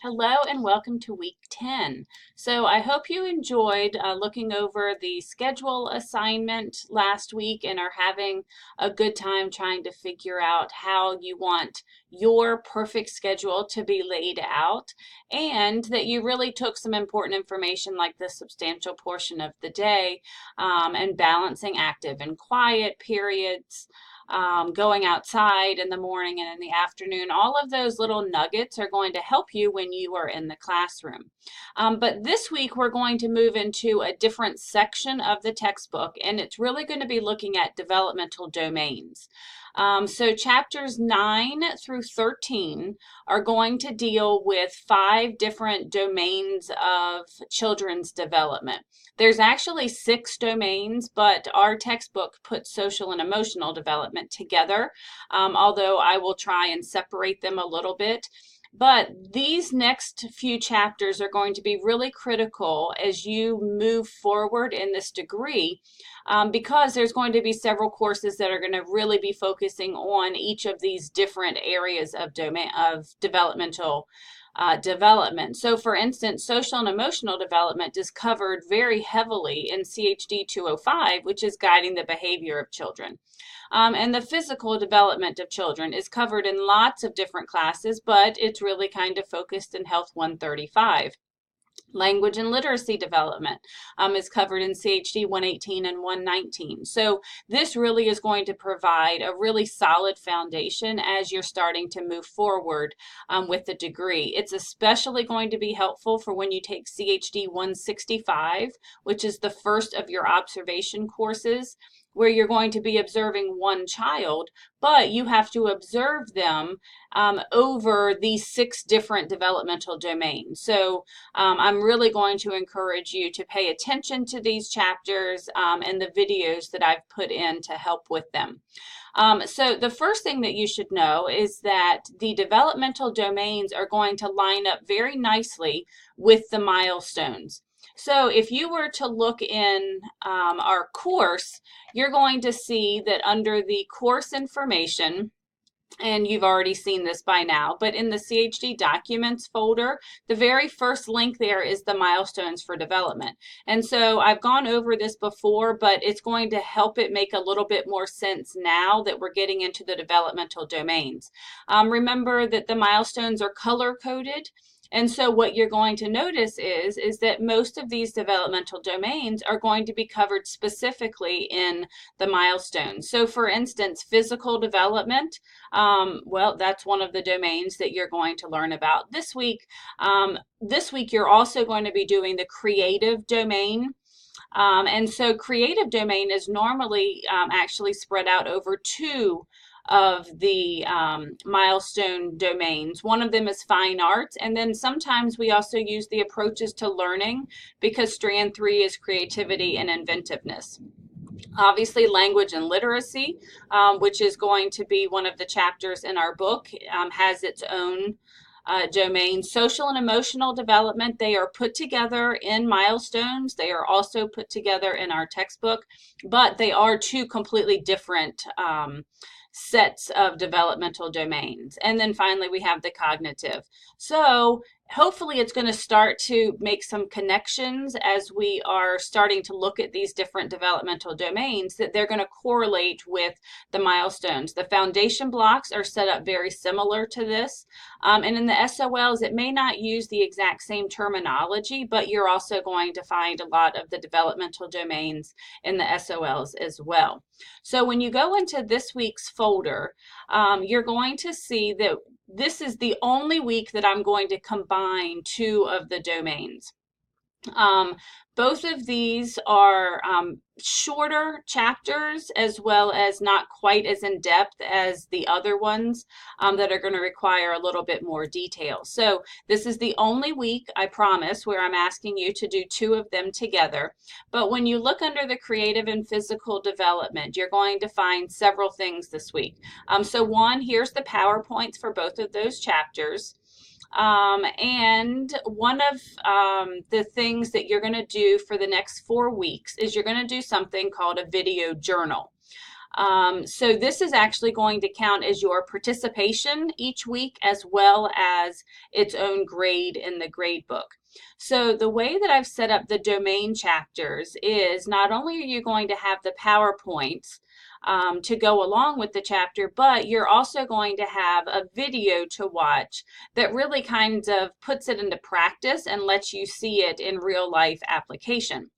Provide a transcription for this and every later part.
Hello and welcome to week 10. So I hope you enjoyed looking over the schedule assignment last week and are having a good time trying to figure out how you want your perfect schedule to be laid out, and that you really took some important information like the substantial portion of the day, and balancing active and quiet periods, going outside in the morning and in the afternoon. All of those little nuggets are going to help you when you are in the classroom. But this week we're going to move into a different section of the textbook, and it's really going to be looking at developmental domains. So chapters 9 through 13 are going to deal with 5 different domains of children's development. There's actually 6 domains, but our textbook puts social and emotional development together, although I will try and separate them a little bit. But these next few chapters are going to be really critical as you move forward in this degree, because there's going to be several courses that are going to really be focusing on each of these different areas of developmental development. So for instance, social and emotional development is covered very heavily in CHD 205, which is guiding the behavior of children. And the physical development of children is covered in lots of different classes, but it's really kind of focused in Health 135. Language and literacy development is covered in CHD 118 and 119. So this really is going to provide a really solid foundation as you're starting to move forward with the degree. It's especially going to be helpful for when you take CHD 165, which is the first of your observation courses, where you're going to be observing one child, but you have to observe them over these 6 different developmental domains. So I'm really going to encourage you to pay attention to these chapters and the videos that I've put in to help with them. So the first thing that you should know is that the developmental domains are going to line up very nicely with the milestones. So if you were to look in our course, you're going to see that under the course information, and you've already seen this by now, but in the CHD documents folder, the very first link there is the milestones for development. And so I've gone over this before, but it's going to help it make a little bit more sense now that we're getting into the developmental domains. Remember that the milestones are color coded. And so what you're going to notice is that most of these developmental domains are going to be covered specifically in the milestones. So for instance, physical development, well, that's one of the domains that you're going to learn about this week. This week, you're also going to be doing the creative domain. And so creative domain is normally actually spread out over 2 of the milestone domains. One of them is fine arts, and then sometimes we also use the approaches to learning, because strand 3 is creativity and inventiveness. Obviously, language and literacy, which is going to be one of the chapters in our book, has its own domain. Social and emotional development, they are put together in milestones. They are also put together in our textbook, but they are 2 completely different sets of developmental domains. And then finally, we have the cognitive. So hopefully it's going to start to make some connections as we are starting to look at these different developmental domains, that they're going to correlate with the milestones. The foundation blocks are set up very similar to this. And in the SOLs, it may not use the exact same terminology, but you're also going to find a lot of the developmental domains in the SOLs as well. So when you go into this week's folder, you're going to see that this is the only week that I'm going to combine 2 of the domains. Both of these are shorter chapters, as well as not quite as in depth as the other ones that are going to require a little bit more detail. So this is the only week, I promise, where I'm asking you to do 2 of them together. But when you look under the creative and physical development, you're going to find several things this week. So one, here's the PowerPoints for both of those chapters. And one of the things that you're going to do for the next 4 weeks is you're going to do something called a video journal. So this is actually going to count as your participation each week as well as its own grade in the grade book. So the way that I've set up the domain chapters is not only are you going to have the PowerPoints to go along with the chapter, but you're also going to have a video to watch that really kind of puts it into practice and lets you see it in real life application.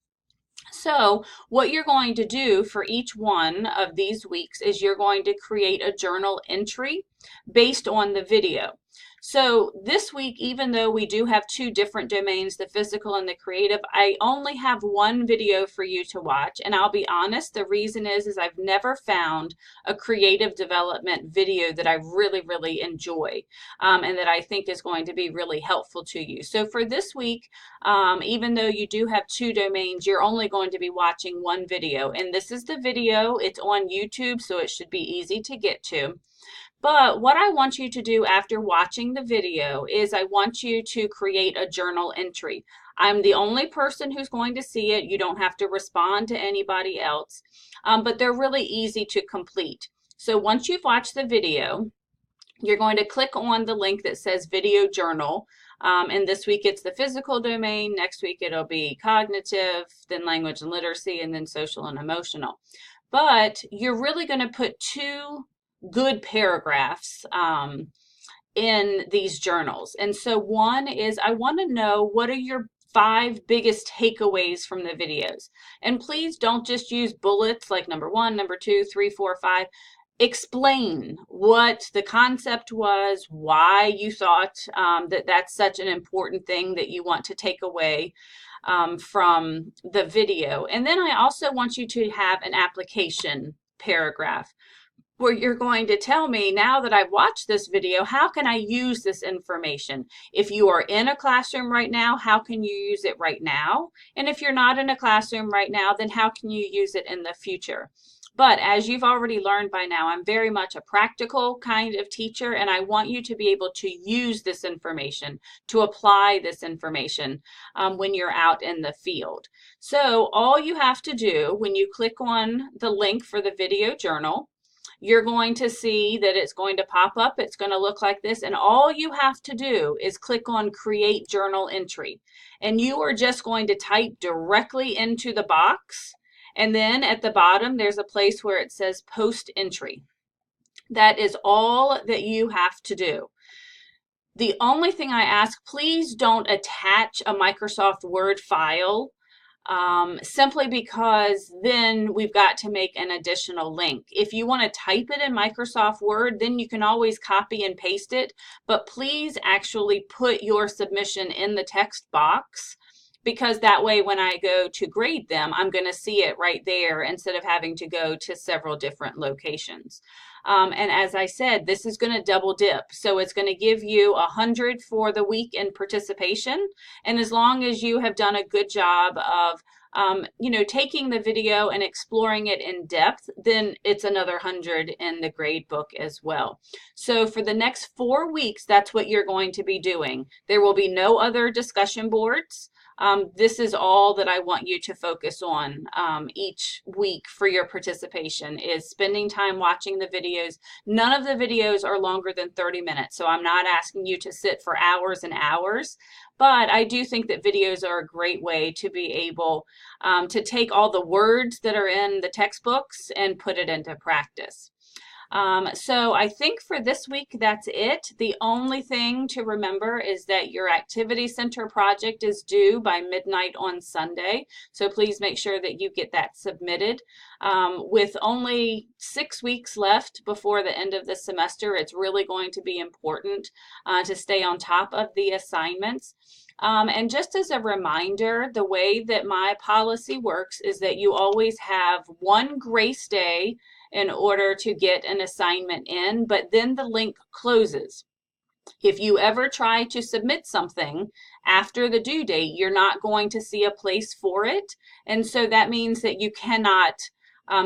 So what you're going to do for each one of these weeks is you're going to create a journal entry based on the video. So this week, even though we do have two different domains, the physical and the creative, I only have one video for you to watch. And I'll be honest, the reason is I've never found a creative development video that I really, really enjoy and that I think is going to be really helpful to you. So for this week, even though you do have two domains, you're only going to be watching one video. And this is the video. It's on YouTube, so it should be easy to get to. But what I want you to do after watching the video is I want you to create a journal entry. I'm the only person who's going to see it. You don't have to respond to anybody else, but they're really easy to complete. So once you've watched the video, you're going to click on the link that says video journal. And this week it's the physical domain. Next week it'll be cognitive, then language and literacy, and then social and emotional. But you're really going to put two good paragraphs in these journals. And so one is, I want to know, what are your 5 biggest takeaways from the videos? And please don't just use bullets like number 1, number 2, 3, 4, 5. Explain what the concept was, why you thought that that's such an important thing that you want to take away from the video. And then I also want you to have an application paragraph where you're going to tell me, now that I've watched this video, how can I use this information? If you are in a classroom right now, how can you use it right now? And if you're not in a classroom right now, then how can you use it in the future? But as you've already learned by now, I'm very much a practical kind of teacher, and I want you to be able to use this information, to apply this information when you're out in the field. So all you have to do when you click on the link for the video journal, you're going to see that it's going to pop up. It's going to look like this. And all you have to do is click on Create Journal Entry. And you are just going to type directly into the box. And then at the bottom, there's a place where it says Post Entry. That is all that you have to do. The only thing I ask, please don't attach a Microsoft Word file simply because then we've got to make an additional link. If you want to type it in Microsoft Word, then you can always copy and paste it, but please actually put your submission in the text box, because that way when I go to grade them, I'm going to see it right there instead of having to go to several different locations. And as I said, this is going to double dip. So it's going to give you 100 for the week in participation. And as long as you have done a good job of taking the video and exploring it in depth, then it's another 100 in the grade book as well. So for the next 4 weeks, that's what you're going to be doing. There will be no other discussion boards. This is all that I want you to focus on each week for your participation, is spending time watching the videos. None of the videos are longer than 30 minutes, so I'm not asking you to sit for hours and hours, but I do think that videos are a great way to be able to take all the words that are in the textbooks and put it into practice. So I think for this week, that's it. The only thing to remember is that your activity center project is due by midnight on Sunday. So please make sure that you get that submitted. With only 6 weeks left before the end of the semester, it's really going to be important to stay on top of the assignments. And just as a reminder, the way that my policy works is that you always have one grace day in order to get an assignment in, but then the link closes. If you ever try to submit something after the due date, you're not going to see a place for it. And so that means that you cannot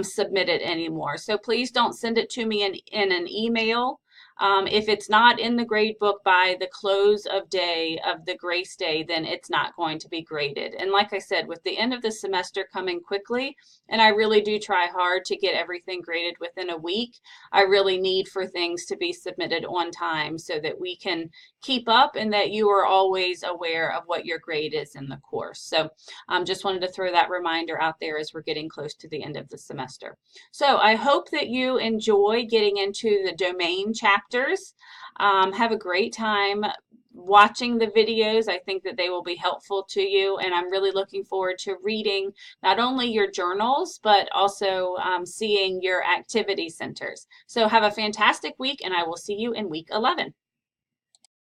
submit it anymore. So please don't send it to me in an email. If it's not in the grade book by the close of day of the grace day, then it's not going to be graded. And like I said, with the end of the semester coming quickly, and I really do try hard to get everything graded within a week, I really need for things to be submitted on time so that we can keep up and that you are always aware of what your grade is in the course. So just wanted to throw that reminder out there as we're getting close to the end of the semester. So I hope that you enjoy getting into the domain chapters. Have a great time watching the videos. I think that they will be helpful to you, and I'm really looking forward to reading not only your journals, but also seeing your activity centers. So have a fantastic week, and I will see you in week 11.